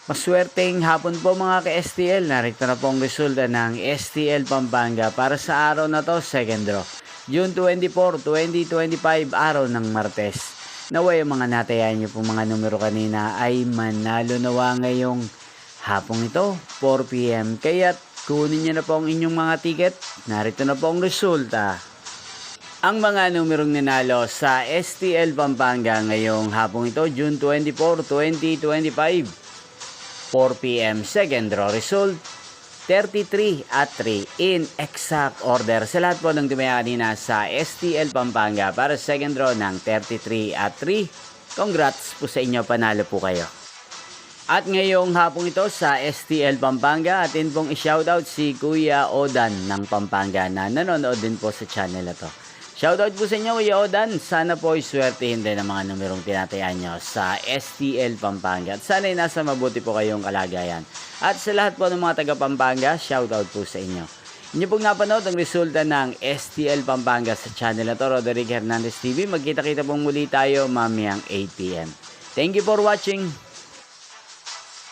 Maswerteng hapon po mga ka-STL. Narito na po ang resulta ng STL Pampanga para sa araw na to, second draw. June 24, 2025, araw ng Martes. Naway ang mga natayan niyo po mga numero kanina ay manalo nawa ngayong hapong ito, 4 PM. Kaya kunin niyo na po ang inyong mga ticket. Narito na po ang resulta. Ang mga numerong nanalo sa STL Pampanga ngayong hapong ito, June 24, 2025. 4 PM second draw result 33 at 3 in exact order sa lahat po ng tumaya kanina sa STL Pampanga para sa second draw ng 33 at 3. Congrats po sa inyo, panalo po kayo. At ngayong hapong ito sa STL Pampanga, atin pong i-shoutout si Kuya Odan ng Pampanga na nanonood din po sa channel na to. Shoutout po sa inyo, Kuya Odan. Sana po ay swertihin din ang mga numerong tinatayaan nyo sa STL Pampanga. At sana ay nasa mabuti po kayong kalagayan. At sa lahat po ng mga taga Pampanga, shoutout po sa inyo. Inyo pong napanood ang resulta ng STL Pampanga sa channel na to, Roderick Hernandez TV. Magkita-kita pong muli tayo mamayang 8 PM. Thank you for watching.